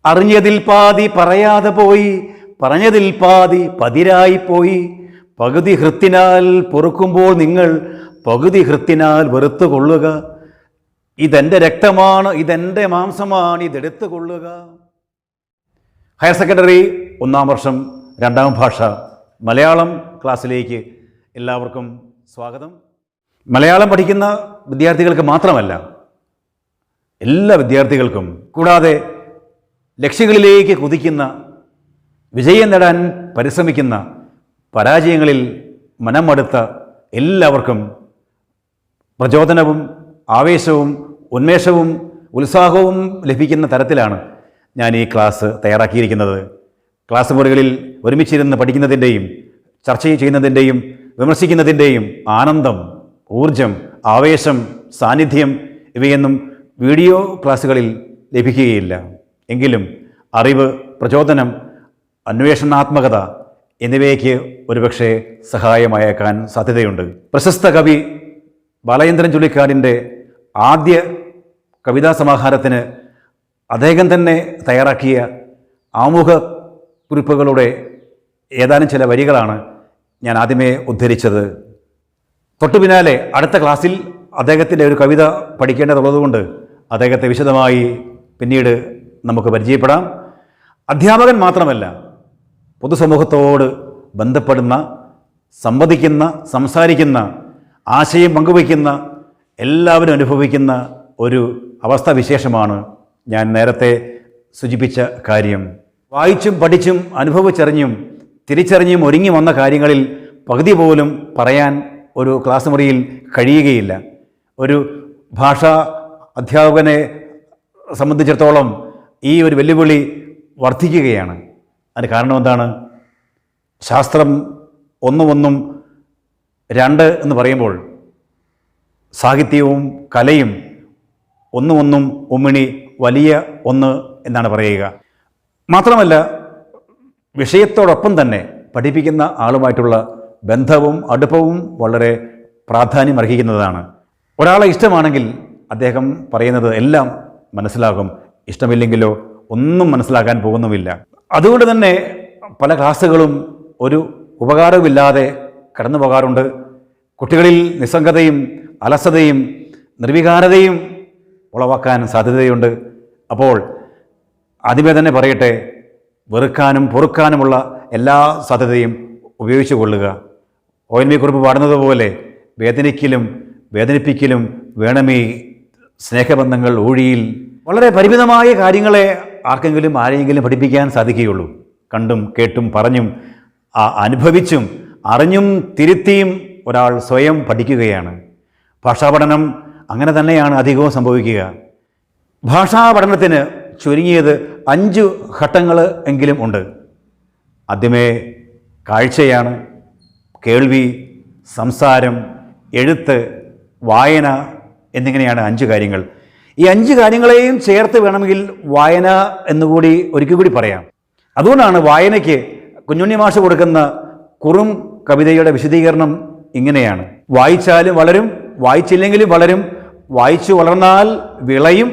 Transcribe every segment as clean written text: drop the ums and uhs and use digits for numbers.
അറിഞ്ഞതിൽ പാതി പറയാതെ പോയി, പറഞ്ഞതിൽ പാതി പതിരായിപ്പോയി. പകുതി ഹൃത്തിനാൽ പൊറുക്കുമ്പോൾ നിങ്ങൾ പകുതി ഹൃത്തിനാൽ വെറുത്തു കൊള്ളുക. ഇതെൻ്റെ രക്തമാണ്, ഇതെൻ്റെ മാംസമാണ്, ഇതെടുത്തു കൊള്ളുക. ഹയർ സെക്കൻഡറി 1-ാം വർഷം 2ാം ഭാഷ മലയാളം ക്ലാസ്സിലേക്ക് എല്ലാവർക്കും സ്വാഗതം. മലയാളം പഠിക്കുന്ന വിദ്യാർത്ഥികൾക്ക് മാത്രമല്ല, എല്ലാ വിദ്യാർത്ഥികൾക്കും, കൂടാതെ ലക്ഷ്യങ്ങളിലേക്ക് കുതിക്കുന്ന, വിജയം നേടാൻ പരിശ്രമിക്കുന്ന, പരാജയങ്ങളിൽ മനം മടുത്ത എല്ലാവർക്കും പ്രചോദനവും ആവേശവും ഉന്മേഷവും ഉത്സാഹവും ലഭിക്കുന്ന തരത്തിലാണ് ഞാൻ ഈ ക്ലാസ് തയ്യാറാക്കിയിരിക്കുന്നത്. ക്ലാസ് മുറികളിൽ ഒരുമിച്ചിരുന്ന് പഠിക്കുന്നതിൻ്റെയും ചർച്ച ചെയ്യുന്നതിൻ്റെയും വിമർശിക്കുന്നതിൻ്റെയും ആനന്ദം, ഊർജം, ആവേശം, സാന്നിധ്യം ഇവയൊന്നും വീഡിയോ ക്ലാസ്സുകളിൽ ലഭിക്കുകയില്ല. എങ്കിലും അറിവ്, പ്രചോദനം, അന്വേഷണാത്മകത എന്നിവയ്ക്ക് ഒരുപക്ഷെ സഹായമായേക്കാൻ സാധ്യതയുണ്ട്. പ്രശസ്ത കവി ബാലചന്ദ്രൻ ചുള്ളിക്കാടിൻ്റെ ആദ്യ കവിതാ സമാഹാരത്തിന് അദ്ദേഹം തന്നെ തയ്യാറാക്കിയ ആമുഖ കുറിപ്പുകളുടെ ഏതാനും ചില വരികളാണ് ഞാൻ ആദ്യമേ ഉദ്ധരിച്ചത്. തൊട്ടു പിന്നാലെ അടുത്ത ക്ലാസ്സിൽ അദ്ദേഹത്തിൻ്റെ ഒരു കവിത പഠിക്കേണ്ടതുള്ളതുകൊണ്ട് അദ്ദേഹത്തെ വിശദമായി പിന്നീട് നമുക്ക് പരിചയപ്പെടാം. അധ്യാപകൻ മാത്രമല്ല, പൊതുസമൂഹത്തോട് ബന്ധപ്പെടുന്ന, സംവദിക്കുന്ന, സംസാരിക്കുന്ന, ആശയം പങ്കുവയ്ക്കുന്ന, എല്ലാവരും അനുഭവിക്കുന്ന ഒരു അവസ്ഥാവിശേഷമാണ് ഞാൻ നേരത്തെ സൂചിപ്പിച്ച കാര്യം. വായിച്ചും പഠിച്ചും അനുഭവിച്ചറിഞ്ഞും തിരിച്ചറിഞ്ഞും ഒരുങ്ങി വന്ന കാര്യങ്ങളിൽ പകുതി പോലും പറയാൻ ഒരു ക്ലാസ് മുറിയിൽ കഴിയുകയില്ല. ഒരു ഭാഷാ അധ്യാപകനെ സംബന്ധിച്ചിടത്തോളം ഈ ഒരു വെല്ലുവിളി വർദ്ധിക്കുകയാണ്. അതിന് കാരണം എന്താണ്? ശാസ്ത്രം 1 2 എന്ന് പറയുമ്പോൾ സാഹിത്യവും കലയും 1 ഉമ്മിണി വലിയ 1 എന്നാണ് പറയുക. മാത്രമല്ല, വിഷയത്തോടൊപ്പം തന്നെ പഠിപ്പിക്കുന്ന ആളുമായിട്ടുള്ള ബന്ധവും അടുപ്പവും വളരെ പ്രാധാന്യം അർഹിക്കുന്നതാണ്. ഒരാളെ ഇഷ്ടമാണെങ്കിൽ അദ്ദേഹം പറയുന്നത് എല്ലാം മനസ്സിലാകും, ഇഷ്ടമില്ലെങ്കിലോ ഒന്നും മനസ്സിലാക്കാൻ പോകുന്നുമില്ല. അതുകൊണ്ട് തന്നെ പല ക്ലാസ്സുകളും ഒരു ഉപകാരവുമില്ലാതെ കടന്നു പോകാറുണ്ട്. കുട്ടികളിൽ നിസ്സംഗതയും അലസതയും നിർവികാരതയും ഉളവാക്കാൻ സാധ്യതയുണ്ട്. അപ്പോൾ ആദ്യമേ തന്നെ പറയട്ടെ, വെറുക്കാനും പൊറുക്കാനുമുള്ള എല്ലാ സാധ്യതയും ഉപയോഗിച്ചു കൊള്ളുക. ONV കുറിപ്പ് പാടുന്നത് പോലെ വേദനിക്കലും വേദനിപ്പിക്കലും വേണമേ സ്നേഹബന്ധങ്ങൾ ഊഴിയിൽ. വളരെ പരിമിതമായ കാര്യങ്ങളെ ആരെങ്കിലും പഠിപ്പിക്കാൻ സാധിക്കുകയുള്ളൂ. കണ്ടും കേട്ടും പറഞ്ഞും അനുഭവിച്ചും അറിഞ്ഞും തിരുത്തിയും ഒരാൾ സ്വയം പഠിക്കുകയാണ്. ഭാഷാപഠനം അങ്ങനെ തന്നെയാണ് അധികവും സംഭവിക്കുക. ഭാഷാ പഠനത്തിന് ചുരുങ്ങിയത് 5 ഘട്ടങ്ങൾ എങ്കിലും ഉണ്ട്. ആദ്യമേ കാഴ്ചയാണ്, കേൾവി, സംസാരം, എഴുത്ത്, വായന എന്നിങ്ങനെയാണ് 5 കാര്യങ്ങൾ. ഈ 5 കാര്യങ്ങളെയും ചേർത്ത് വേണമെങ്കിൽ വായന എന്നുകൂടി ഒരിക്കൽ കൂടി പറയാം. അതുകൊണ്ടാണ് വായനയ്ക്ക് കുഞ്ഞുണ്ണി മാഷ് കൊടുക്കുന്ന കുറും കവിതയുടെ വിശദീകരണം ഇങ്ങനെയാണ്: വായിച്ചാലും വളരും, വായിച്ചില്ലെങ്കിലും വളരും, വായിച്ചു വളർന്നാൽ വിളയും,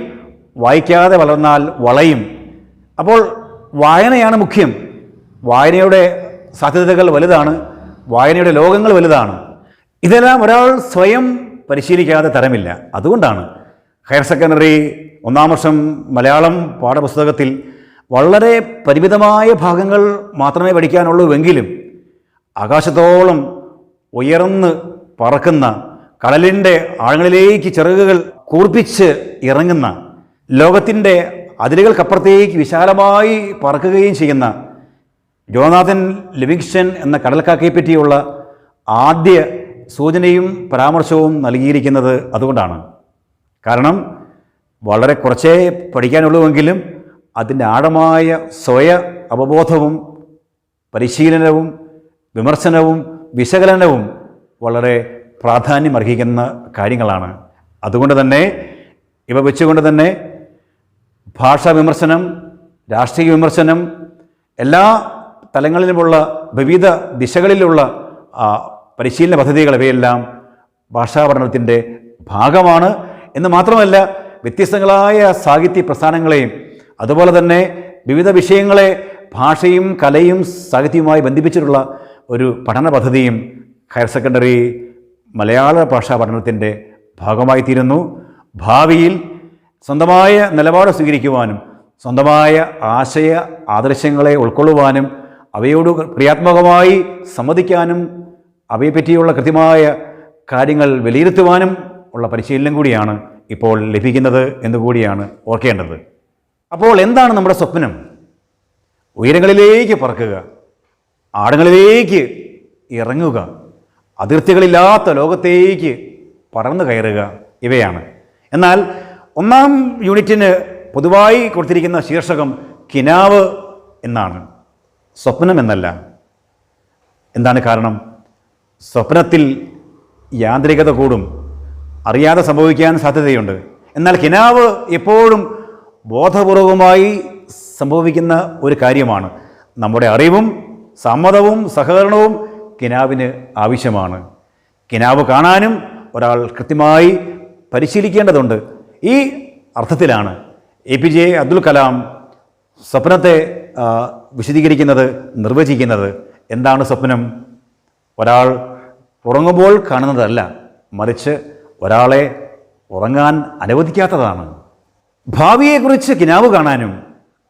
വായിക്കാതെ വളർന്നാൽ വളയും. അപ്പോൾ വായനയാണ് മുഖ്യം. വായനയുടെ സാധ്യതകൾ വലുതാണ്, വായനയുടെ ലോകങ്ങൾ വലുതാണ്. ഇതെല്ലാം ഒരാൾ സ്വയം പരിശീലിക്കാതെ തരമില്ല. അതുകൊണ്ടാണ് ഹയർ സെക്കൻഡറി 1-ാം വർഷം മലയാളം പാഠപുസ്തകത്തിൽ വളരെ പരിമിതമായ ഭാഗങ്ങൾ മാത്രമേ പഠിക്കാനുള്ളൂവെങ്കിലും ആകാശത്തോളം ഉയർന്ന് പറക്കുന്ന, കടലിൻ്റെ ആഴങ്ങളിലേക്ക് ചിറകുകൾ കൂർപ്പിച്ച് ഇറങ്ങുന്ന, ലോകത്തിൻ്റെ അതിരുകൾക്കപ്പുറത്തേക്ക് വിശാലമായി പറക്കുകയും ചെയ്യുന്ന ജോനാഥൻ ലിവിങ്സ്റ്റൺ എന്ന കടൽക്കാക്കയെ പറ്റിയുള്ള ആദ്യ സൂചനയും പരാമർശവും നൽകിയിരിക്കുന്നത് അതുകൊണ്ടാണ്. കാരണം വളരെ കുറച്ചേ പഠിക്കാനുള്ളൂവെങ്കിലും അതിൻ്റെ ആഴമായ സ്വയ അവബോധവും പരിശീലനവും വിമർശനവും വിശകലനവും വളരെ പ്രാധാന്യം അർഹിക്കുന്ന കാര്യങ്ങളാണ്. അതുകൊണ്ട് തന്നെ ഇവ വെച്ചുകൊണ്ട് തന്നെ ഭാഷാ വിമർശനം, രാഷ്ട്രീയ വിമർശനം, എല്ലാ തലങ്ങളിലുമുള്ള വിവിധ ദിശകളിലുള്ള പരിശീലന പദ്ധതികൾ ഇവയെല്ലാം ഭാഷാപഠനത്തിൻ്റെ ഭാഗമാണ് എന്ന് മാത്രമല്ല വ്യത്യസ്തങ്ങളായ സാഹിത്യ പ്രസ്ഥാനങ്ങളെയും അതുപോലെ തന്നെ വിവിധ വിഷയങ്ങളെ ഭാഷയും കലയും സാഹിത്യവുമായി ബന്ധിപ്പിച്ചിട്ടുള്ള ഒരു പഠന പദ്ധതിയും ഹയർ സെക്കൻഡറി മലയാള ഭാഷാ പഠനത്തിൻ്റെ ഭാഗമായി തീരുന്നു. ഭാവിയിൽ സ്വന്തമായ നിലപാട് സ്വീകരിക്കുവാനും സ്വന്തമായ ആശയ ആദർശങ്ങളെ ഉൾക്കൊള്ളുവാനും അവയോട് ക്രിയാത്മകമായി സമ്മതിക്കാനും അവയെപ്പറ്റിയുള്ള കൃത്യമായ കാര്യങ്ങൾ വിലയിരുത്തുവാനും ഉള്ള പരിശീലനം കൂടിയാണ് ഇപ്പോൾ ലഭിക്കുന്നത് എന്നുകൂടിയാണ് ഓർക്കേണ്ടത്. അപ്പോൾ എന്താണ് നമ്മുടെ സ്വപ്നം? ഉയരങ്ങളിലേക്ക് പറക്കുക, ആഴങ്ങളിലേക്ക് ഇറങ്ങുക, അതിർത്തികളില്ലാത്ത ലോകത്തേക്ക് പറന്നു കയറുക, ഇവയാണ്. എന്നാൽ ഒന്നാം യൂണിറ്റിന് പൊതുവായി കൊടുത്തിരിക്കുന്ന ശീർഷകം കിനാവ് എന്നാണ്, സ്വപ്നം എന്നല്ല. എന്താണ് കാരണം? സ്വപ്നത്തിൽ യാന്ത്രികത കൂടും, അറിയാതെ സംഭവിക്കാൻ സാധ്യതയുണ്ട്. എന്നാൽ കിനാവ് എപ്പോഴും ബോധപൂർവമായി സംഭവിക്കുന്ന ഒരു കാര്യമാണ്. നമ്മുടെ അറിവും സമ്മതവും സഹകരണവും കിനാവിന് ആവശ്യമാണ്. കിനാവ് കാണാനും ഒരാൾ കൃത്യമായി പരിശീലിക്കേണ്ടതുണ്ട്. ഈ അർത്ഥത്തിലാണ് APJ അബ്ദുൽ കലാം സ്വപ്നത്തെ വിശദീകരിക്കുന്നത്, നിർവചിക്കുന്നത്. എന്താണ് സ്വപ്നം? ഒരാൾ ഉറങ്ങുമ്പോൾ കാണുന്നതല്ല, മറിച്ച് ഒരാളെ ഉറങ്ങാൻ അനുവദിക്കാത്തതാണ്. ഭാവിയെക്കുറിച്ച് കിനാവ് കാണാനും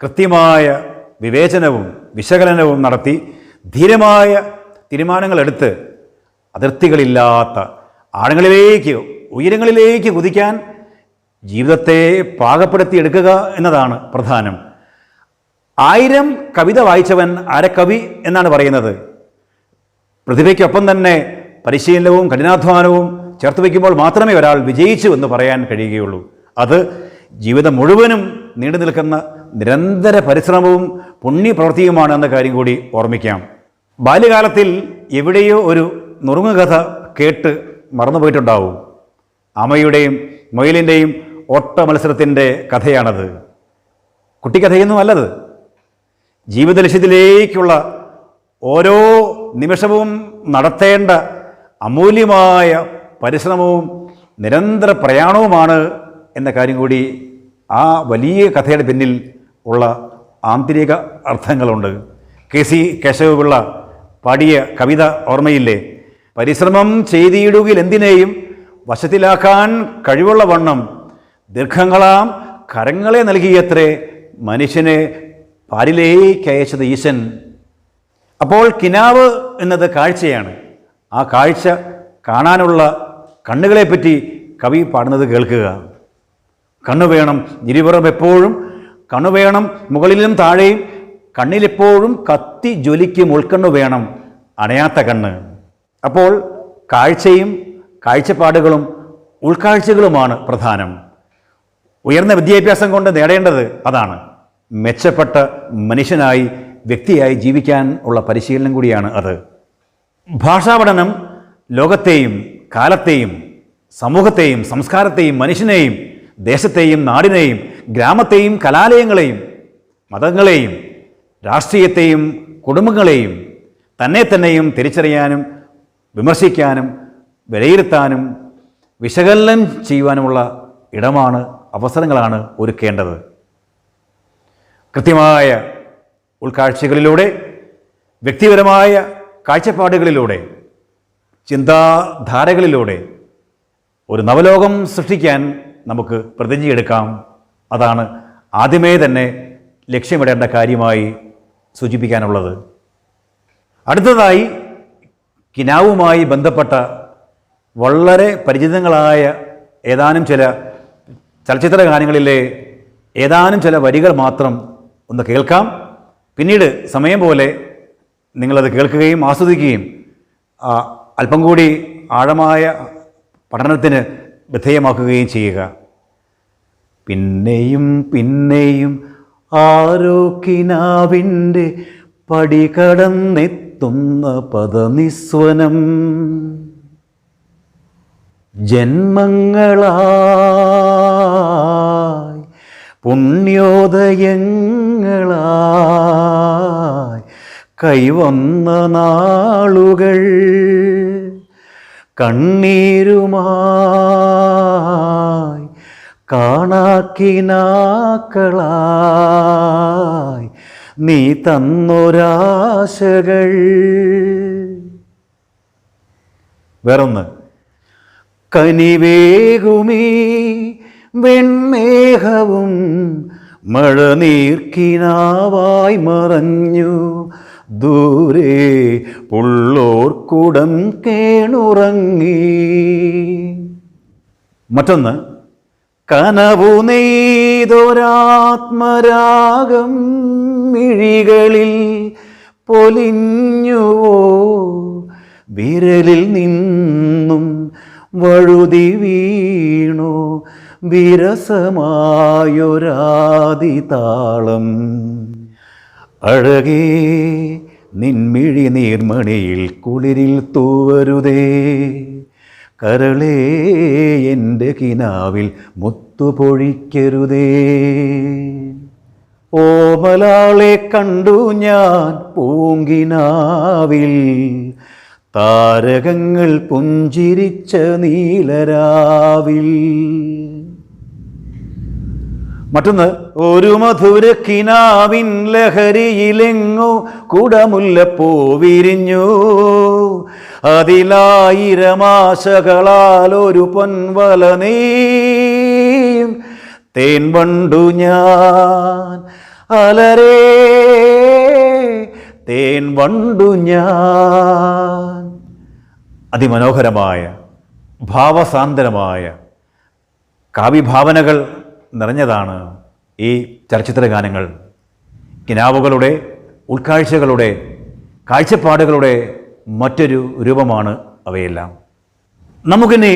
കൃത്യമായ വിവേചനവും വിശകലനവും നടത്തി ധീരമായ തീരുമാനങ്ങളെടുത്ത് അതിർത്തികളില്ലാത്ത ആഴങ്ങളിലേക്ക് ഉയരങ്ങളിലേക്ക് കുതിക്കാൻ ജീവിതത്തെ പാകപ്പെടുത്തിയെടുക്കുക എന്നതാണ് പ്രധാനം. 1000 കവിത വായിച്ചവൻ അരക്കവി എന്നാണ് പറയുന്നത്. പ്രതിഭയ്ക്കൊപ്പം തന്നെ പരിശീലനവും കഠിനാധ്വാനവും ചേർത്ത് വയ്ക്കുമ്പോൾ മാത്രമേ ഒരാൾ വിജയിച്ചു എന്ന് പറയാൻ കഴിയുകയുള്ളൂ. അത് ജീവിതം മുഴുവനും നീണ്ടു നിൽക്കുന്ന നിരന്തര പരിശ്രമവും പുണ്യപ്രവൃത്തിയുമാണ് എന്ന കാര്യം കൂടി ഓർമ്മിക്കാം. ബാല്യകാലത്തിൽ എവിടെയോ ഒരു നുറുങ്ങുകഥ കേട്ട് മറന്നുപോയിട്ടുണ്ടാവും. അമ്മയുടെയും മൊയിലിൻ്റെയും ഓട്ട മത്സരത്തിൻ്റെ കഥയാണത്. കുട്ടിക്കഥയൊന്നും അല്ലത്. ജീവിത ലക്ഷ്യത്തിലേക്കുള്ള ഓരോ നിമിഷവും നടത്തേണ്ട അമൂല്യമായ പരിശ്രമവും നിരന്തര പ്രയാണവുമാണ് എന്ന കാര്യം കൂടി ആ വലിയ കഥയുടെ പിന്നിൽ ഉള്ള ആന്തരിക അർത്ഥങ്ങളുണ്ട്. KC കേശവപിള്ള പാടിയ കവിത ഓർമ്മയില്ലേ? പരിശ്രമം ചെയ്തിടുകിൽ എന്തിനേയും വശത്തിലാക്കാൻ കഴിവുള്ള വണ്ണം ദീർഘങ്ങളാം കരങ്ങളെ നൽകിയത്രേ മനുഷ്യനെ പാലിലേക്ക് അയച്ചത് ഈശൻ. അപ്പോൾ കിനാവ് എന്നത് കാഴ്ചയാണ്. ആ കാഴ്ച കാണാനുള്ള കണ്ണുകളെപ്പറ്റി കവി പാടുന്നത് കേൾക്കുക. കണ്ണു വേണം, ഇരുപുറം എപ്പോഴും കണ്ണു വേണം, മുകളിലും താഴെയും കണ്ണിലെപ്പോഴും കത്തി ജ്വലിക്കും ഉൾക്കണ്ണു വേണം, അണയാത്ത കണ്ണ്. അപ്പോൾ കാഴ്ചയും കാഴ്ചപ്പാടുകളും ഉൾക്കാഴ്ചകളുമാണ് പ്രധാനം. ഉയർന്ന വിദ്യാഭ്യാസം കൊണ്ട് നേടേണ്ടത് അതാണ്. മെച്ചപ്പെട്ട മനുഷ്യനായി വ്യക്തിയായി ജീവിക്കാൻ ഉള്ള പരിശീലനം കൂടിയാണ് അത്. ഭാഷാപഠനം ലോകത്തെയും കാലത്തെയും സമൂഹത്തെയും സംസ്കാരത്തെയും മനുഷ്യനെയും ദേശത്തെയും നാടിനെയും ഗ്രാമത്തെയും കലാലയങ്ങളെയും മതങ്ങളെയും രാഷ്ട്രീയത്തെയും കുടുംബങ്ങളെയും തന്നെയും തിരിച്ചറിയാനും വിമർശിക്കാനും വിലയിരുത്താനും വിശകലനം ചെയ്യുവാനുമുള്ള ഇടമാണ്, അവസരങ്ങളാണ് ഒരുക്കേണ്ടത്. കൃത്യമായ ഉൾക്കാഴ്ചകളിലൂടെ, വ്യക്തിപരമായ കാഴ്ചപ്പാടുകളിലൂടെ, ചിന്താധാരകളിലൂടെ ഒരു നവലോകം സൃഷ്ടിക്കാൻ നമുക്ക് പ്രതിജ്ഞയെടുക്കാം. അതാണ് ആദ്യമേ തന്നെ ലക്ഷ്യമിടേണ്ട കാര്യമായി സൂചിപ്പിക്കാനുള്ളത്. അടുത്തതായി കിനാവുമായി ബന്ധപ്പെട്ട വളരെ പരിചിതങ്ങളായ ഏതാനും ചില ചലച്ചിത്ര ഗാനങ്ങളിലെ ഏതാനും ചില വരികൾ മാത്രം ഒന്ന് കേൾക്കാം. പിന്നീട് സമയം പോലെ നിങ്ങളത് കേൾക്കുകയും ആസ്വദിക്കുകയും അല്പം കൂടി ആഴമായ പഠനത്തിന് വിധേയമാക്കുകയും ചെയ്യുക. പിന്നെയും പിന്നെയും ആരോ കിനാവിൻ്റെ പടി കടന്നെത്തുന്ന പദനിസ്വനം, ജന്മങ്ങളായി പുണ്യോദയങ്ങളായി കൈവന്ന നാളുകൾ കണ്ണീരുമായി കാണാക്കിനാക്കളായി നീ തന്നൊരാശകൾ. വേറൊന്ന്, കനിവേകുമീ വെൺമേഘവും മഴനീർക്കിനാവായി മറഞ്ഞു ദൂരെ പുള്ളോർക്കുടം കേണുറങ്ങി. മറ്റൊന്ന്, കനവു നെയ്തൊരാത്മരാഗം മിഴികളിൽ പൊലിഞ്ഞുവോ, വിരലിൽ നിന്നും വഴുതി വീണു വിരസമായൊരാദിതാളം. അഴകേ നിൻമിഴി നീർമണിയിൽ കുളിരിൽ തൂവരുതേ, കരളേ എൻ്റെ കിനാവിൽ മുത്തുപൊഴിക്കരുതേ. ഓമലാളെ കണ്ടു ഞാൻ പൂങ്കിനാവിൽ, താരകങ്ങൾ പുഞ്ചിരിച്ച നീലരാവിൽ. മറ്റൊന്ന്, ഒരു മധുര കിനാവിൻ ലഹരിയിലെങ്ങോ കുടമുല്ലപ്പൂ വിരിഞ്ഞു, അതിലായിരമാശകളാൽ ഒരു പൊൻവല നെയ്യും തേൻ വണ്ടു ഞാൻ, അലരേ തേൻ വണ്ടു ഞാൻ. അതിമനോഹരമായ ഭാവസാന്ദ്രമായ കാവ്യഭാവനകൾ നിറഞ്ഞതാണ് ഈ ചലച്ചിത്ര ഗാനങ്ങൾ. കിനാവുകളുടെ, ഉൾക്കാഴ്ചകളുടെ, കാഴ്ചപ്പാടുകളുടെ മറ്റൊരു രൂപമാണ് അവയെല്ലാം. നമുക്കിനി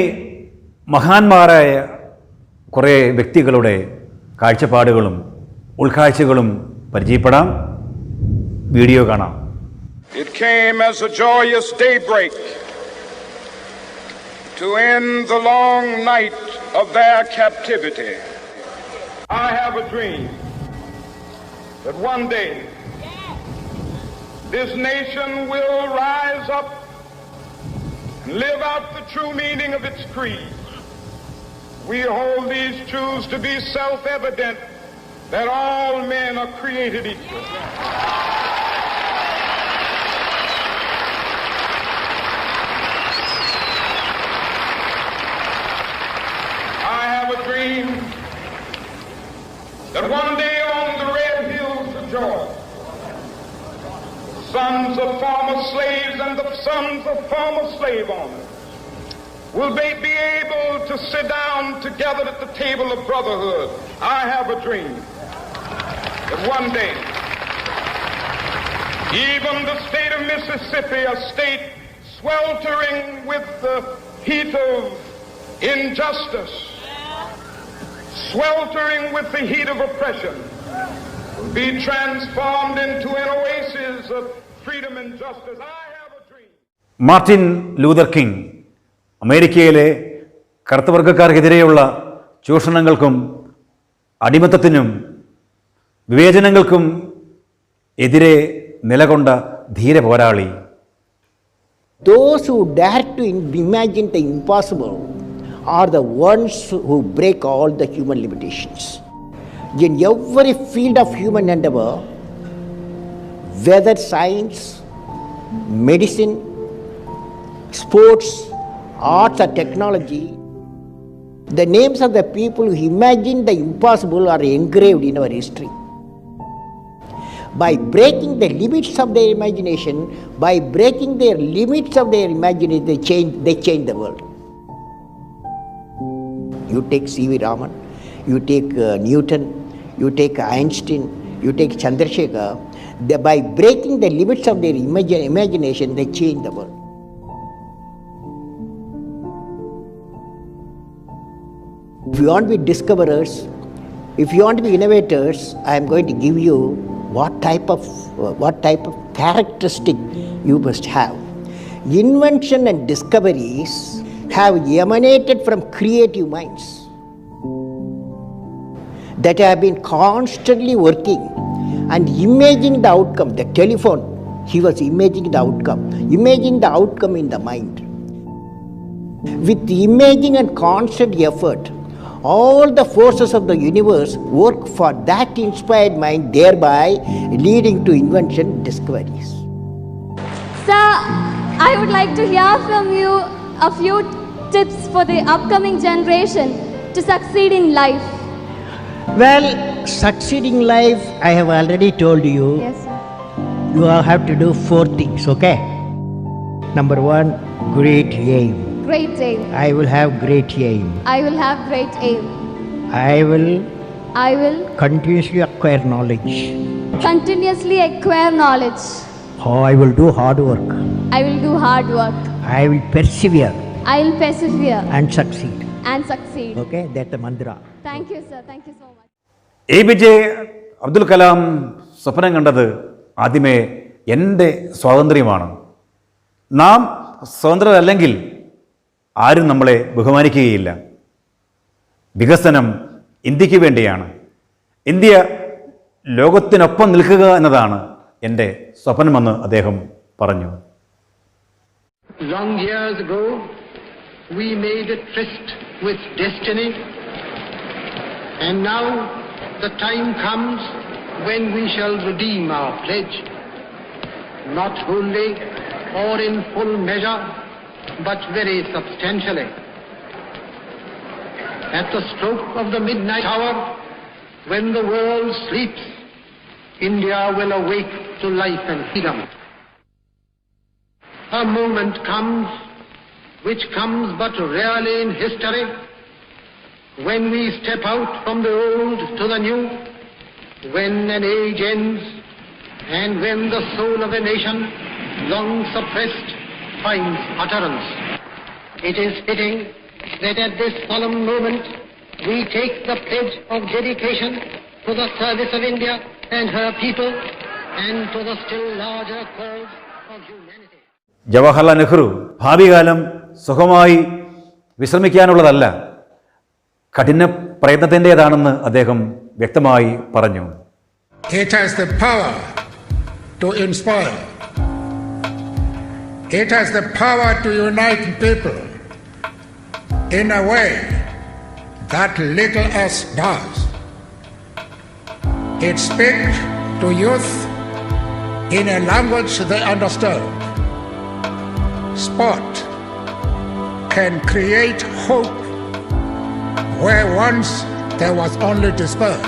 മഹാന്മാരായ കുറേ വ്യക്തികളുടെ കാഴ്ചപ്പാടുകളും ഉൾക്കാഴ്ചകളും പരിചയപ്പെടാം. വീഡിയോ കാണാം. It came as a joyous daybreak to end the long night of their captivity. I have a dream that one day this nation will rise up and live out the true meaning of its creed. We hold these truths to be self-evident, that all men are created equal. I have a dream that one day on the red hills of Georgia, sons of former slaves and the sons of former slave owners will they be able to sit down together at the table of brotherhood. I have a dream that one day even the state of Mississippi, a state sweltering with the heat of injustice, sweltering with the heat of oppression, will be transformed into an oasis of freedom and justice. I have a dream. Martin Luther king അമേരിക്കയിലെ കറുത്തവർഗക്കാർക്കെതിരെയുള്ള ചൂഷണങ്ങൾക്കും അടിമത്തത്തിനും വിവേചനങ്ങൾക്കും എതിരെ നിലകൊണ്ട ധീര പോരാളി. Those who dare to imagine the impossible are the ones who break all the human limitations. In every field of human endeavor, whether science, medicine, sports, arts or technology, the names of the people who imagined the impossible are engraved in our history. By breaking the limits of their imagination, by breaking their limits of their imagination, they change the world. You take C.V. Raman, you take Newton, you take Einstein, you take Chandrasekhar. By breaking the limits of their imagination, they change the world. If you want to be discoverers, if you want to be innovators, I am going to give you what type of characteristic you must have. Invention and discoveries have emanated from creative minds that have been constantly working and imagining the outcome. The telephone, he was imagining the outcome in the mind. With imaging and constant effort, all the forces of the universe work for that inspired mind, thereby leading to invention discoveries. Sir, I would like to hear from you a few tips for the upcoming generation to succeed in life. Well, succeeding life, I have already told you. Yes, sir. You have to do 4 things, okay? Number 1, great aim. Great aim. I will have great aim. I will have great aim. I will I will continuously acquire knowledge. continuously acquire knowledge. Oh, I will do hard work. I will do hard work. I will persevere I will persevere and succeed. and succeed. Okay, that's the mantra. Thank you, sir. Thank you so much. APJ Abdul Kalam സ്വപ്നം കണ്ടത് ആദ്യമേ എൻ്റെ സ്വാതന്ത്ര്യമാണ്. നാം സ്വതന്ത്രരല്ലെങ്കിൽ ആരും നമ്മളെ ബഹുമാനിക്കുകയില്ല. വികസനം ഇന്ത്യക്ക് വേണ്ടിയാണ്. ഇന്ത്യ ലോകത്തിനൊപ്പം നിൽക്കുക എന്നതാണ് എൻ്റെ സ്വപ്നമെന്ന് അദ്ദേഹം പറഞ്ഞു. Long years ago, we made a tryst with destiny, and now the time comes when we shall redeem our pledge, not wholly or in full measure, but very substantially. At the stroke of the midnight hour, when the world sleeps, India will awake to life and freedom. A moment comes, which comes but rarely in history, when we step out from the old to the new, when an age ends, and when the soul of a nation, long suppressed, finds utterance. It is fitting that at this solemn moment we take the pledge of dedication to the service of India and her people, and to the still larger cause of humanity. Jawaharlal Nehru ഭാവി കാലം സുഖമായി വിശ്രമിക്കാനുള്ളതല്ല, കഠിന പ്രയത്നത്തിൻ്റേതാണെന്ന് അദ്ദേഹം വ്യക്തമായി പറഞ്ഞു. It has the power to inspire. It has the power to unite people in a way that little else does. It speaks to youth in a language they understand. Sport can create hope where once there was only despair.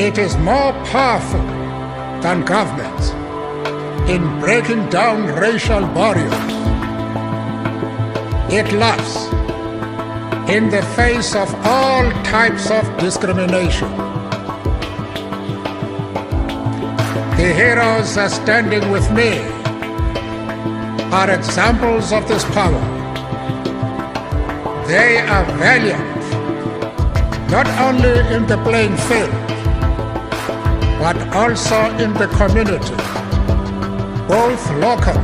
It is more powerful than governments in breaking down racial barriers. It laughs in the face of all types of discrimination. The heroes are standing with me are examples of this power. They are valiant, not only in the playing field, but also in the community, both local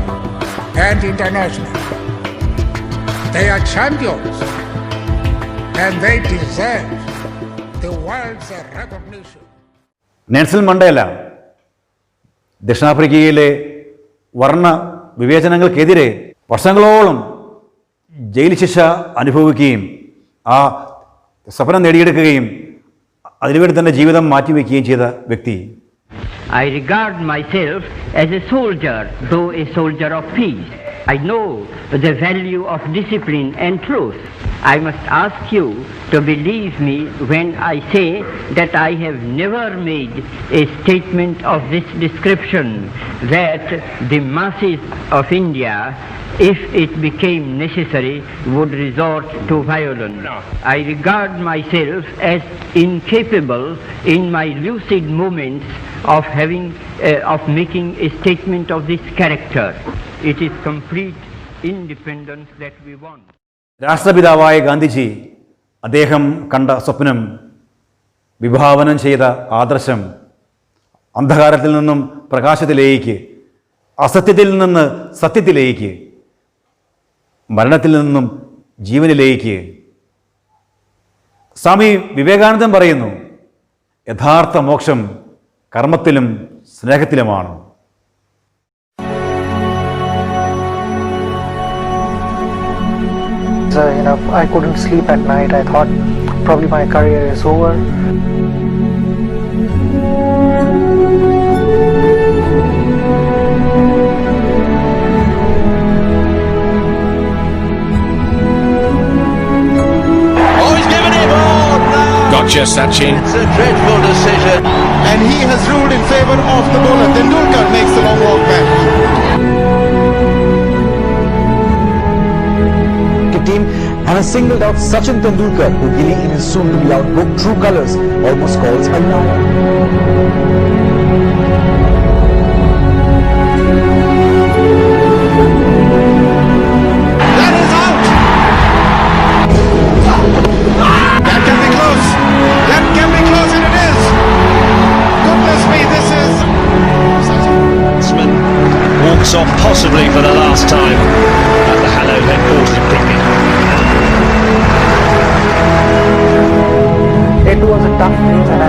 and international. They are champions, and they deserve the world's recognition. Nelson Mandela ദക്ഷിണാഫ്രിക്കയിലെ വർണ്ണ വിവേചനങ്ങൾക്കെതിരെ വർഷങ്ങളോളം jail ശിക്ഷ അനുഭവിക്കുകയും ആ സ്വപ്നം നേടിയെടുക്കുകയും അതിനുവേണ്ടി തന്നെ ജീവിതം മാറ്റിവെക്കുകയും ചെയ്ത വ്യക്തി. I regard myself as a soldier, though a soldier of peace. I know the value of discipline and truth. I must ask you to believe me when I say that I have never made a statement of this description, that the masses of India, if it became necessary, would resort to violence. I regard myself as incapable in my lucid moments of making a statement of this character. It is complete independence that we want. രാഷ്ട്രപിതാവായ Gandhiji അദ്ദേഹം കണ്ട സ്വപ്നം, വിഭാവനം ചെയ്ത ആദർശം, അന്ധകാരത്തിൽ നിന്നും പ്രകാശത്തിലേക്ക്, അസത്യത്തിൽ നിന്ന് സത്യത്തിലേക്ക്, മരണത്തിൽ നിന്നും ജീവനിലേക്ക്. സ്വാമി വിവേകാനന്ദൻ പറയുന്നു, യഥാർത്ഥ മോക്ഷം കർമ്മത്തിലും സ്നേഹത്തിലുമാണ്. times, I couldn't sleep at night. I thought probably my career is over. Gotcha, Sachin. It's a dreadful decision. And he has ruled in favour of the bowler. Tendulkar makes the long walk back. The team and has singled out Sachin Tendulkar, who Gilly in his soon-to-be-out book True Colours almost calls a liar. Off possibly for the last time at the Hello headquarters in cricket. It was a tough phase, and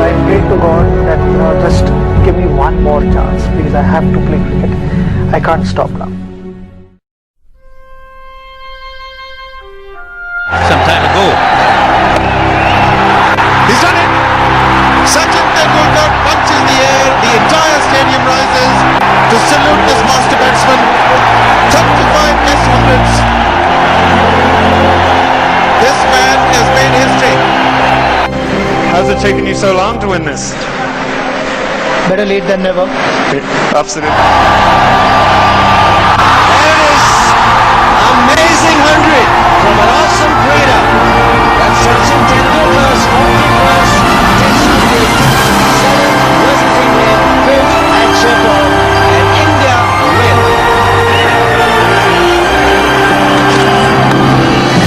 I prayed to God that just give me one more chance, because I have to play cricket. I can't stop now. Some time ago. He's done it! Sachin Tendulkar punches the air, the entire stadium rises to salute this master batsman. 35 Test hundreds. This man has made history. How's it taken you so long to win this? Better late than never. Absolutely. There it is. Amazing 100 from an awesome creator. That's Sachin Tendulkar's 41st Test hundred. 7 versus England, 5th at Sheffield, and India win.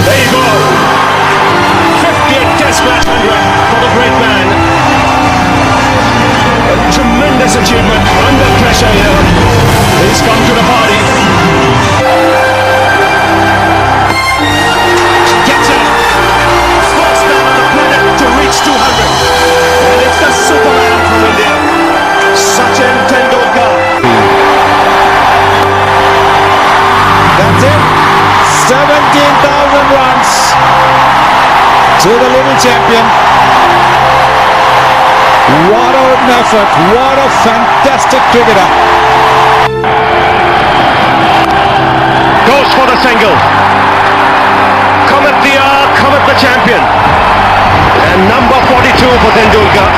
There you go. 50th Test match 100 for the great man. A tremendous achievement under pressure here. He's come to the party. Gets it. First man on the planet to reach 200. And it's the Superman from India, Sachin Tendulkar. That's it. 17,000 runs to the little champion. What an effort. What a fantastic cricketer. Goes for the single. Comet the hour, Comet the champion. And number 42 for Tendulkar,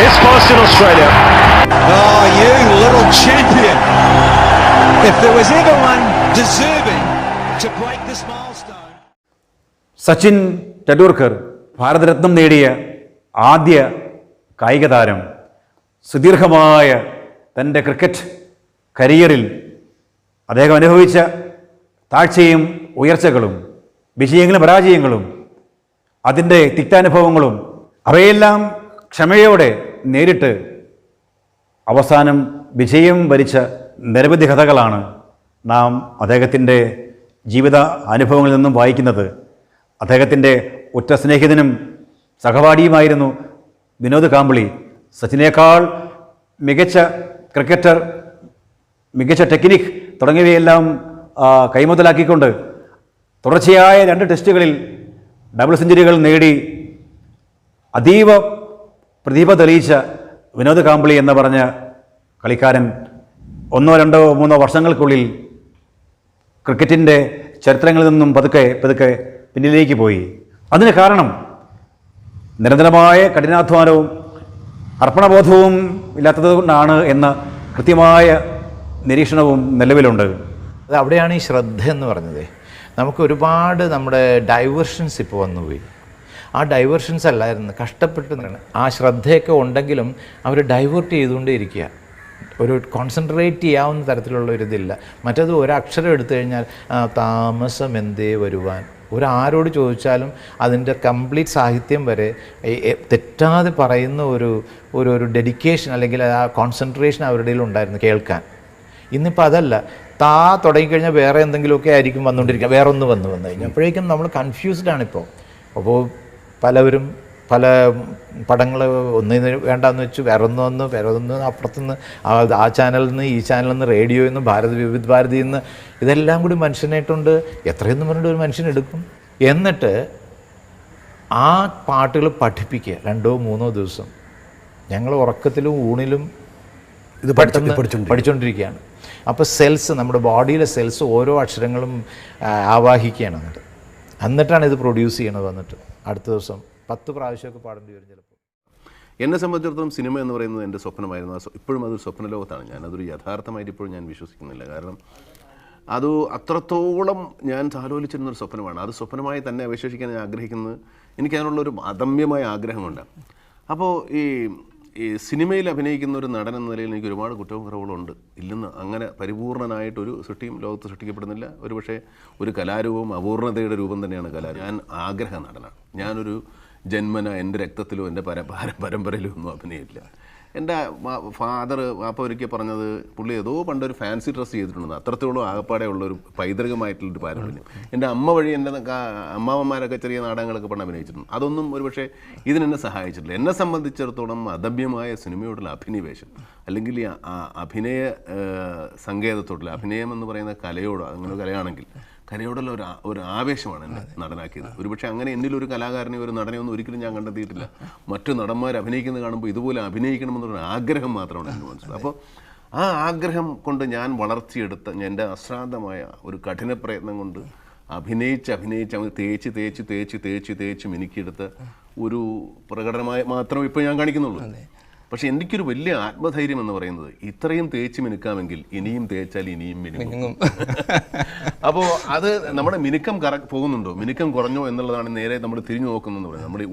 his first in Australia. Oh, you little champion. If there was ever one deserving to break this milestone. Sachin Tendulkar ഭാരതരത്നം നേടിയ ആദ്യ കായിക താരം സുദീർഘമായ തൻ്റെ cricket കരിയറിൽ അദ്ദേഹം അനുഭവിച്ച താഴ്ചയും ഉയർച്ചകളും വിജയങ്ങളും പരാജയങ്ങളും അതിൻ്റെ തിക്താനുഭവങ്ങളും അവയെല്ലാം ക്ഷമയോടെ നേരിട്ട് അവസാനം വിജയം വരിച്ച നിരവധി കഥകളാണ് നാം അദ്ദേഹത്തിൻ്റെ ജീവിത അനുഭവങ്ങളിൽ നിന്നും വായിക്കുന്നത്. അദ്ദേഹത്തിൻ്റെ ഉറ്റ സ്നേഹിതനും സഹപാഠിയുമായിരുന്നു വിനോദ് കാംബ്ലി. സച്ചിനേക്കാൾ മികച്ച ക്രിക്കറ്റർ, മികച്ച ടെക്നിക് തുടങ്ങിയവയെല്ലാം കൈമുതലാക്കിക്കൊണ്ട് തുടർച്ചയായ 2 ടെസ്റ്റുകളിൽ ഡബിൾ സെഞ്ചുറികൾ നേടി അതീവ പ്രതിഭ തെളിയിച്ച വിനോദ് കാംബ്ലി എന്ന് പറഞ്ഞ കളിക്കാരൻ 1, 2, 3 വർഷങ്ങൾക്കുള്ളിൽ ക്രിക്കറ്റിൻ്റെ ചരിത്രങ്ങളിൽ നിന്നും പതുക്കെ പിന്നിലേക്ക് പോയി. അതിന് കാരണം നിരന്തരമായ കഠിനാധ്വാനവും അർപ്പണബോധവും ഇല്ലാത്തതുകൊണ്ടാണ് എന്ന കൃത്യമായ നിരീക്ഷണവും നിലവിലുണ്ട്. അത് അവിടെയാണ് ഈ ശ്രദ്ധ എന്ന് പറഞ്ഞത്. നമുക്ക് ഒരുപാട് നമ്മുടെ ഡൈവേർഷൻസ് ഇപ്പോൾ വന്നുപോയി. ആ ഡൈവേർഷൻസ് അല്ലായിരുന്നു, കഷ്ടപ്പെട്ട് ആ ശ്രദ്ധയൊക്കെ ഉണ്ടെങ്കിലും അവർ ഡൈവേർട്ട് ചെയ്തുകൊണ്ടേ ഇരിക്കുക. ഒരു കോൺസെൻട്രേറ്റ് ചെയ്യാവുന്ന തരത്തിലുള്ള ഒരിതില്ല. മറ്റത് ഒരക്ഷരം എടുത്തു കഴിഞ്ഞാൽ താമസം എന്തേ വരുവാൻ, ആരോട് ചോദിച്ചാലും അതിൻ്റെ കംപ്ലീറ്റ് സാഹിത്യം വരെ തെറ്റാതെ പറയുന്ന ഒരു ഡെഡിക്കേഷൻ അല്ലെങ്കിൽ ആ കോൺസെൻട്രേഷൻ അവരുടെ ഉണ്ടായിരുന്നു കേൾക്കാൻ. ഇന്നിപ്പോൾ അതല്ല, തുടങ്ങിക്കഴിഞ്ഞാൽ വേറെ എന്തെങ്കിലുമൊക്കെ ആയിരിക്കും വന്നുകൊണ്ടിരിക്കുക, വേറെ ഒന്ന് വന്നു കഴിഞ്ഞാൽ അപ്പോഴേക്കും നമ്മൾ കൺഫ്യൂസ്ഡ് ആണിപ്പോൾ. അപ്പോൾ പലവരും പല പടങ്ങൾ ഒന്നിന് വേണ്ടാന്ന് വെച്ചു, വേറൊന്ന് വന്നു, വേറൊന്ന് അപ്പുറത്തുനിന്ന് ആ ചാനലിൽ നിന്ന്, ഈ ചാനലിൽ നിന്ന്, റേഡിയോയിൽ നിന്ന്, വിവിധ് ഭാരതിയിൽ നിന്ന്, ഇതെല്ലാം കൂടി മനുഷ്യനായിട്ടുണ്ട് എത്രയെന്ന് പറഞ്ഞിട്ട് ഒരു മനുഷ്യനെടുക്കും. എന്നിട്ട് ആ പാട്ടുകൾ പഠിപ്പിക്കുക 2-3 ദിവസം. ഞങ്ങൾ ഉറക്കത്തിലും ഊണിലും ഇത് പഠിച്ചുകൊണ്ടിരിക്കുകയാണ്. അപ്പോൾ സെൽസ്, നമ്മുടെ ബോഡിയിലെ സെൽസ് ഓരോ അക്ഷരങ്ങളും ആവാഹിക്കുകയാണ്. എന്നിട്ടാണ് ഇത് പ്രൊഡ്യൂസ് ചെയ്യണത്. വന്നിട്ട് അടുത്ത ദിവസം 10 പ്രാവശ്യമൊക്കെ പാടേണ്ടി വരും ചിലപ്പോൾ. എന്നെ സംബന്ധിച്ചിടത്തോളം സിനിമ എന്ന് പറയുന്നത് എൻ്റെ സ്വപ്നമായിരുന്നു. ഇപ്പോഴും അതൊരു സ്വപ്നലോകത്താണ്. ഞാനതൊരു യഥാർത്ഥമായിട്ട് ഇപ്പോഴും ഞാൻ വിശ്വസിക്കുന്നില്ല. കാരണം അത് അത്രത്തോളം ഞാൻ താലോലിച്ചിരുന്നൊരു സ്വപ്നമാണ്. അത് സ്വപ്നമായി തന്നെ അവശേഷിക്കാൻ ഞാൻ ആഗ്രഹിക്കുന്നത്. എനിക്കതിനുള്ളൊരു അദമ്യമായ ആഗ്രഹമുണ്ട്. അപ്പോൾ ഈ സിനിമയിൽ അഭിനയിക്കുന്ന ഒരു നടൻ എന്ന നിലയിൽ എനിക്ക് ഒരുപാട് കുറ്റവും കുറവുകളുണ്ട്. ഇല്ലെന്ന് അങ്ങനെ പരിപൂർണനായിട്ടൊരു സൃഷ്ടിയും ലോകത്ത് സൃഷ്ടിക്കപ്പെടുന്നില്ല. ഒരുപക്ഷെ ഒരു കലാരൂപം അപൂർണതയുടെ രൂപം തന്നെയാണ് കല. ഞാൻ ആഗ്രഹ നടനാണ്. ഞാനൊരു ജന്മന എൻ്റെ രക്തത്തിലോ എൻ്റെ പരമ്പരയിലോ ഒന്നും അഭിനയില്ല. എൻ്റെ ഫാദർ വാപ്പ ഒരിക്കൽ പറഞ്ഞത്, പുള്ളി ഏതോ പണ്ടൊരു ഫാൻസി ഡ്രസ്സ് ചെയ്തിട്ടുണ്ടെന്ന്. അത്രത്തോളം ആകപ്പാടെ ഉള്ളൊരു പൈതൃകമായിട്ടുള്ളൊരു പാരമ്പര്യം. എൻ്റെ അമ്മ വഴി എൻ്റെ അമ്മാവന്മാരൊക്കെ ചെറിയ നാടകങ്ങളൊക്കെ പണ്ട് അഭിനയിച്ചിട്ടുണ്ട്. അതൊന്നും ഒരുപക്ഷെ ഇതിനെന്നെ സഹായിച്ചിട്ടില്ല. എന്നെ സംബന്ധിച്ചിടത്തോളം അദമ്യമായ സിനിമയോടുള്ള അഭിനിവേശം, അല്ലെങ്കിൽ അഭിനയ സങ്കേതത്തോടുള്ള അഭിനയം എന്ന് പറയുന്ന കലയോട്, അങ്ങനെ കലയാണെങ്കിൽ കലയോടുള്ള ഒരു ആവേശമാണ് എന്നെ നടനാക്കിയത്. ഒരുപക്ഷെ അങ്ങനെ എന്നിലൊരു കലാകാരനെ, ഒരു നടനെ ഒന്നും ഒരിക്കലും ഞാൻ കണ്ടെത്തിയിട്ടില്ല. മറ്റു നടന്മാർ അഭിനയിക്കുന്നത് കാണുമ്പോൾ ഇതുപോലെ അഭിനയിക്കണമെന്നുള്ള ആഗ്രഹം മാത്രമാണ് എൻ്റെ മനസ്സിൽ. അപ്പോൾ ആ ആഗ്രഹം കൊണ്ട് ഞാൻ വളർത്തിയെടുത്ത എൻ്റെ അശ്രാന്തമായ ഒരു കഠിന പ്രയത്നം കൊണ്ട് അഭിനയിച്ച് അങ്ങ് തേച്ച് മിനുക്കിയെടുത്ത ഒരു പ്രകടനമായി മാത്രമേ ഇപ്പോൾ ഞാൻ കാണിക്കുന്നുള്ളൂ. പക്ഷെ എനിക്കൊരു വലിയ ആത്മധൈര്യം എന്ന് പറയുന്നത്, ഇത്രയും തേച്ച് മിനുക്കാമെങ്കിൽ ഇനിയും തേച്ചാൽ ഇനിയും മിനുങ്ങും. അപ്പോൾ അത് നമ്മുടെ മിനുക്കം പോകുന്നുണ്ടോ, മിനുക്കം കുറഞ്ഞോ എന്നുള്ളതാണ് നേരെ നമ്മൾ തിരിഞ്ഞു നോക്കുന്നതെന്ന് പറയുന്നത്. നമ്മുടെ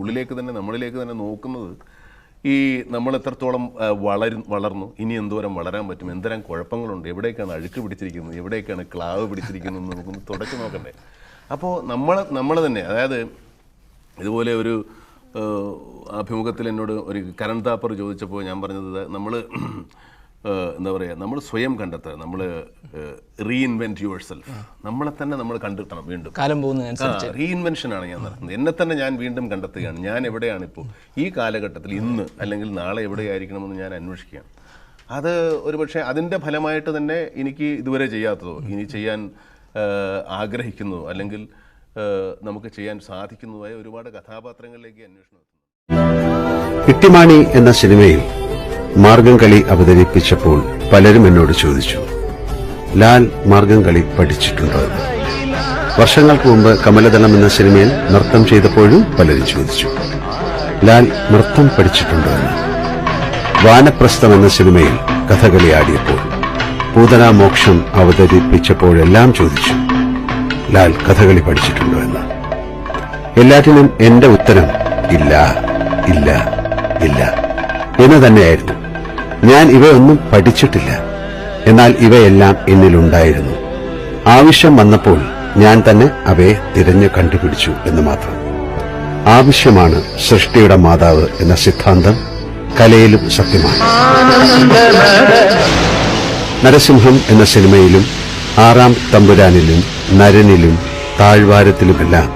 നമ്മളിലേക്ക് തന്നെ നോക്കുന്നത് ഈ നമ്മൾ എത്രത്തോളം വളർന്നു, ഇനി എന്തോരം വളരാൻ പറ്റും, എന്തോരം കുഴപ്പങ്ങളുണ്ട്, എവിടേക്കാണ് അഴുക്ക് പിടിച്ചിരിക്കുന്നത്, എവിടേക്കാണ് ക്ലാവ് പിടിച്ചിരിക്കുന്നത് നമുക്കൊന്ന് തുടച്ചു നോക്കണ്ടേ. അപ്പോൾ നമ്മൾ തന്നെ, അതായത് ഇതുപോലെ ഒരു അഭിമുഖത്തിൽ എന്നോട് ഒരു കരൺ താപ്പർ ചോദിച്ചപ്പോൾ ഞാൻ പറഞ്ഞത്, നമ്മൾ എന്താ പറയുക, നമ്മൾ സ്വയം കണ്ടെത്തുക, നമ്മൾ റീഇൻവെൻറ്റ് യുവർ സെൽഫ്, നമ്മളെ തന്നെ നമ്മൾ കണ്ടെത്തണം. വീണ്ടും കാലം പോകുന്നതനുസരിച്ച് റീഇൻവെൻഷനാണ് ഞാൻ നടത്തുന്നത്. എന്നെ തന്നെ ഞാൻ വീണ്ടും കണ്ടെത്തുകയാണ്. ഞാൻ എവിടെയാണിപ്പോൾ ഈ കാലഘട്ടത്തിൽ, ഇന്ന് അല്ലെങ്കിൽ നാളെ എവിടെയായിരിക്കണമെന്ന് ഞാൻ അന്വേഷിക്കുകയാണ്. അത് ഒരുപക്ഷെ അതിൻ്റെ ഫലമായിട്ട് തന്നെ എനിക്ക് ഇതുവരെ ചെയ്യാത്തതോ, ഇനി ചെയ്യാൻ ആഗ്രഹിക്കുന്നതോ, അല്ലെങ്കിൽ നമുക്ക് ചെയ്യാൻ സാധിക്കുന്നതായ ഒരുപാട് കഥാപാത്രങ്ങളിലേക്ക് അന്വേഷണം. ഇട്ടിമാണി എന്ന സിനിമയിൽ മാർഗം കളി അവതരിപ്പിച്ചപ്പോൾ പലരും എന്നോട് ചോദിച്ചു, ലാൽ മാർഗം കളി പഠിച്ചിട്ടുണ്ടോ? വർഷങ്ങൾക്ക് മുമ്പ് കമലദളം എന്ന സിനിമയിൽ നൃത്തം ചെയ്തപ്പോഴും പലരും ചോദിച്ചു, ലാൽ നൃത്തം പഠിച്ചിട്ടുണ്ടോ എന്ന്. വാനപ്രസ്ഥം എന്ന സിനിമയിൽ കഥകളി ആടിയപ്പോൾ, പൂതന മോക്ഷം അവതരിപ്പിച്ചപ്പോഴെല്ലാം ചോദിച്ചു, ലാൽ കഥകളി പഠിച്ചിട്ടുണ്ടോ എന്ന്. എല്ലാറ്റിനും എന്റെ ഉത്തരം ഇല്ല ഇല്ല ഇല്ല എന്ന് തന്നെയായിരുന്നു. ഞാൻ ഇവയൊന്നും പഠിച്ചിട്ടില്ല. എന്നാൽ ഇവയെല്ലാം എന്നിലുണ്ടായിരുന്നു. ആവശ്യം വന്നപ്പോൾ ഞാൻ തന്നെ അവയെ തിരഞ്ഞു കണ്ടുപിടിച്ചു എന്ന് മാത്രം. ആവശ്യമാണ് സൃഷ്ടിയുടെ മാതാവ് എന്ന സിദ്ധാന്തം കലയിലും സത്യമാണ്. നരസിംഹം എന്ന സിനിമയിലും ആറാം തമ്പുരാനിലും നരനിലും താഴ്വാരത്തിലുമെല്ലാം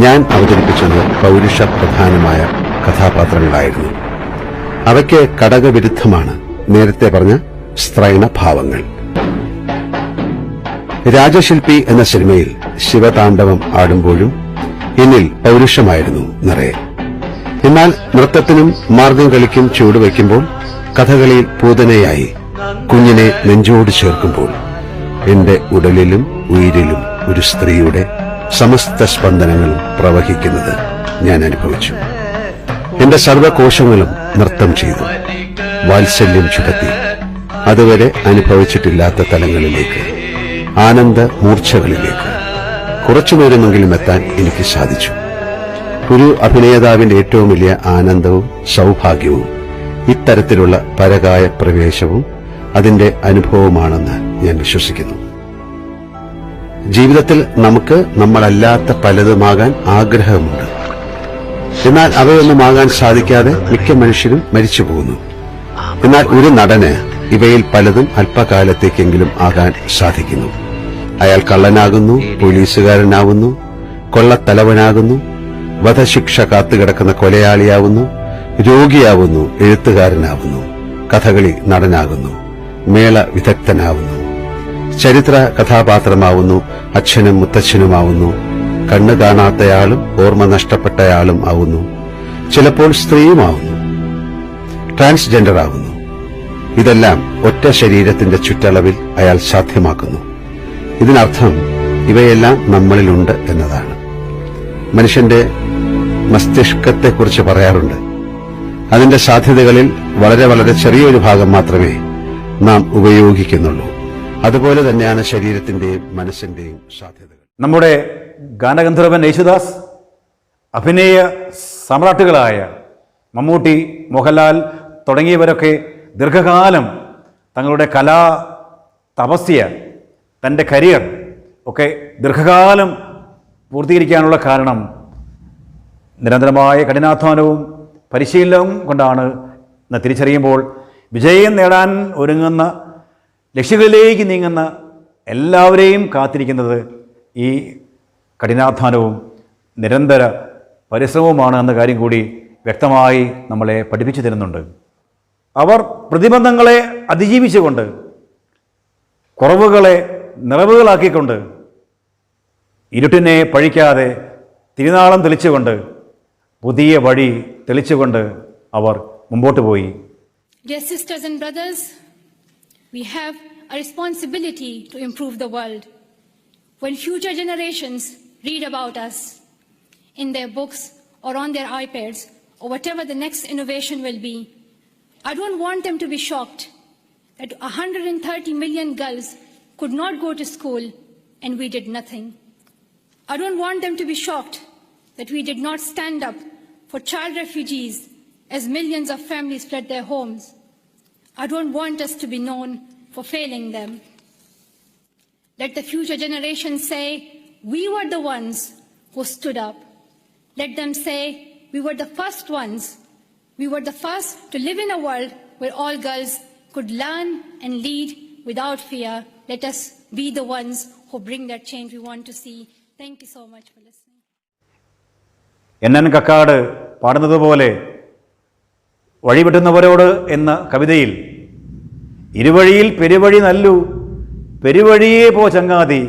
ഞാൻ അവതരിപ്പിച്ചത് പൗരുഷ പ്രധാനമായ കഥാപാത്രങ്ങളായിരുന്നു. അവയ്ക്ക് ഘടകവിരുദ്ധമാണ് നേരത്തെ പറഞ്ഞ സ്ത്രൈണ ഭാവങ്ങൾ. രാജശില്പി എന്ന സിനിമയിൽ ശിവതാണ്ഡവം ആടുമ്പോഴും എന്നിൽ പൗരുഷമായിരുന്നു നിറയെ. എന്നാൽ നൃത്തത്തിനും മാർഗം കളിക്കും ചുവടുവയ്ക്കുമ്പോൾ, കഥകളിയിൽ പൂതനയായി കുഞ്ഞിനെ നെഞ്ചോട് ചേർക്കുമ്പോൾ, എന്റെ ഉടലിലും ഉയിരിലും ഒരു സ്ത്രീയുടെ സമസ്ത സ്പന്ദനങ്ങളും പ്രവഹിക്കുന്നത് ഞാൻ അനുഭവിച്ചു. എന്റെ സർവകോശങ്ങളും നൃത്തം ചെയ്തു, വാത്സല്യം ചുടത്തി, അതുവരെ അനുഭവിച്ചിട്ടില്ലാത്ത തലങ്ങളിലേക്ക്, ആനന്ദ മൂർച്ഛകളിലേക്ക് കുറച്ചുനേരമെങ്കിലും എത്താൻ എനിക്ക് സാധിച്ചു. ഒരു അഭിനേതാവിന്റെ ഏറ്റവും വലിയ ആനന്ദവും സൗഭാഗ്യവും ഇത്തരത്തിലുള്ള പരകായ പ്രവേശവും അതിന്റെ അനുഭവമാണെന്ന് ഞാൻ വിശ്വസിക്കുന്നു. ജീവിതത്തിൽ നമുക്ക് നമ്മളല്ലാത്ത പലതുമാകാൻ ആഗ്രഹമുണ്ട്. എന്നാൽ അവയൊന്നുമാകാൻ സാധിക്കാതെ മിക്ക മനുഷ്യരും മരിച്ചു പോകുന്നു. എന്നാൽ ഒരു നടന് ഇവയിൽ പലതും അല്പകാലത്തേക്കെങ്കിലും ആകാൻ സാധിക്കുന്നു. അയാൾ കള്ളനാകുന്നു, പോലീസുകാരനാകുന്നു, കൊള്ളത്തലവനാകുന്നു, വധശിക്ഷ കാത്തുകിടക്കുന്ന കൊലയാളിയാവുന്നു, രോഗിയാവുന്നു, എഴുത്തുകാരനാവുന്നു, കഥകളി നടനാകുന്നു, മേള വിദഗ്ധനാവുന്നു, ചരിത്ര കഥാപാത്രമാവുന്നു, അച്ഛനും മുത്തച്ഛനുമാവുന്നു, കണ്ണു കാണാത്തയാളും ഓർമ്മ നഷ്ടപ്പെട്ടയാളും ആവുന്നു, ചിലപ്പോൾ സ്ത്രീയുമാവുന്നു, ട്രാൻസ്ജെൻഡർ ആവുന്നു. ഇതെല്ലാം ഒറ്റ ശരീരത്തിന്റെ ചുറ്റളവിൽ അയാൾ സാധ്യമാക്കുന്നു. ഇതിനർത്ഥം ഇവയെല്ലാം നമ്മളിലുണ്ട് എന്നതാണ്. മനുഷ്യന്റെ മസ്തിഷ്കത്തെക്കുറിച്ച് പറയാറുണ്ട്, അതിന്റെ സാധ്യതകളിൽ വളരെ വളരെ ചെറിയൊരു ഭാഗം മാത്രമേ നാം ഉപയോഗിക്കുന്നുള്ളൂ. അതുപോലെ തന്നെയാണ് ശരീരത്തിന്റെയും മനസ്സിന്റെയും സാധ്യതകൾ. നമ്മുടെ ഗാനഗന്ധർവൻ യേശുദാസ്, അഭിനയ സമ്രാട്ടുകളായ മമ്മൂട്ടി, മോഹൻലാൽ തുടങ്ങിയവരൊക്കെ ദീർഘകാലം തങ്ങളുടെ കലാ തപസ്യ, തൻ്റെ കരിയർ ഒക്കെ ദീർഘകാലം പൂർത്തീകരിക്കാനുള്ള കാരണം നിരന്തരമായ കഠിനാധ്വാനവും പരിശീലനവും കൊണ്ടാണ് എന്ന് തിരിച്ചറിയുമ്പോൾ വിജയം നേടാൻ ഒരുങ്ങുന്ന, ലക്ഷ്യങ്ങളിലേക്ക് നീങ്ങുന്ന എല്ലാവരെയും കാത്തിരിക്കുന്നത് ഈ കഠിനാധ്വാനവും നിരന്തര പരിശ്രമവുമാണ് എന്ന കാര്യം കൂടി വ്യക്തമായി നമ്മളെ പഠിപ്പിച്ചു തരുന്നുണ്ട്. അവർ പ്രതിബന്ധങ്ങളെ അതിജീവിച്ചുകൊണ്ട്, കുറവുകളെ നിറവുകളാക്കിക്കൊണ്ട്, ഇരുട്ടിനെ പഴിക്കാതെ തിരുനാളം തെളിച്ചുകൊണ്ട്, പുതിയ വഴി തെളിച്ചുകൊണ്ട് അവർ മുമ്പോട്ട് പോയി. Dear sisters and brothers, we have a responsibility to improve the world. When future generations read about us in their books or on their iPads or whatever the next innovation will be, I don't want them to be shocked that 130 million girls could not go to school and we did nothing. I don't want them to be shocked that we did not stand up for child refugees as millions of families fled their homes. I don't want us to be known for failing them. Let the future generations say, we were the ones who stood up. Let them say, we were the first ones. We were the first to live in a world where all girls could learn and lead without fear. Let us be the ones who bring that change we want to see. Thank you so much for listening. N Kakkad പാടുന്നത് പോലെ വഴിപെട്ടുന്നവരോട് എന്ന കവിതയിൽ ഇരുവഴിയിൽ പെരുവഴി നല്ലു, പെരുവഴിയേ പോ ചങ്ങാതി,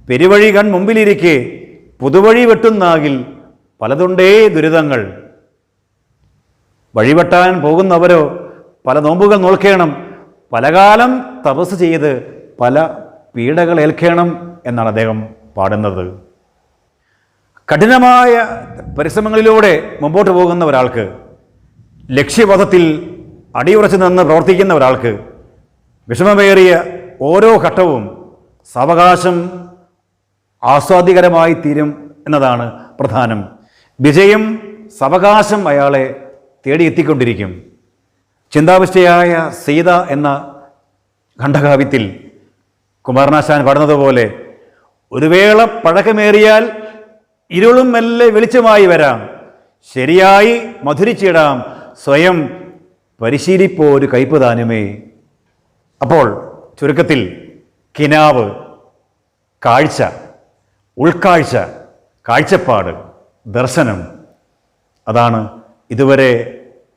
പെരുവഴി കൺ മുമ്പിലിരിക്കെ പുതുവഴി വെട്ടുന്നാകിൽ പലതുണ്ടേ ദുരിതങ്ങൾ. വഴിവെട്ടാൻ പോകുന്നവരോ പല നോമ്പുകൾ നോൽക്കണം, പലകാലം തപസ് ചെയ്ത് പല പീഡകൾ ഏൽക്കണം എന്നാണ് അദ്ദേഹം പാടുന്നത്. കഠിനമായ പരിശ്രമങ്ങളിലൂടെ മുമ്പോട്ട് പോകുന്ന ഒരാൾക്ക്, ലക്ഷ്യപഥത്തിൽ അടിയുറച്ചു നിന്ന് പ്രവർത്തിക്കുന്ന ഒരാൾക്ക് വിഷമമേറിയ ഓരോ ഘട്ടവും സാവകാശം ആസ്വാദ്യകരമായി തീരും എന്നതാണ് പ്രധാനം. വിജയം സാവകാശം അയാളെ തേടിയെത്തിക്കൊണ്ടിരിക്കും. ചിന്താവിഷ്ടയായ സീത എന്ന ഖണ്ഡകാവ്യത്തിൽ കുമാരനാശാൻ പാടുന്നത് പോലെ, ഒരു വേള പഴക്കമേറിയാൽ ഇരുളും മെല്ലെ വെളിച്ചമായി വരാം, ശരിയായി മധുരിച്ചിടാം, സ്വയം പരിശീലിപ്പോരു കയ്പ് താനുമേ. അപ്പോൾ ചുരുക്കത്തിൽ കിനാവ്, കാഴ്ച, ഉൾക്കാഴ്ച, കാഴ്ചപ്പാട്, ദർശനം, അതാണ് ഇതുവരെ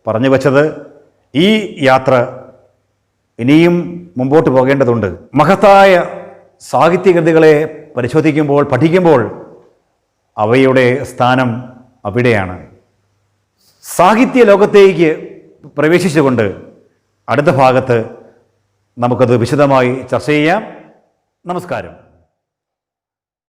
പറഞ്ഞു വച്ചത്. ഈ യാത്ര ഇനിയും മുമ്പോട്ട് പോകേണ്ടതുണ്ട്. മഹത്തായ സാഹിത്യകൃതികളെ പരിശോധിക്കുമ്പോൾ, പഠിക്കുമ്പോൾ അവയുടെ സ്ഥാനം അവിടെയാണ്. സാഹിത്യ ലോകത്തേക്ക് പ്രവേശിച്ചുകൊണ്ട് അടുത്ത ഭാഗത്ത് നമുക്കത് വിശദമായി ചർച്ച ചെയ്യാം. നമസ്കാരം.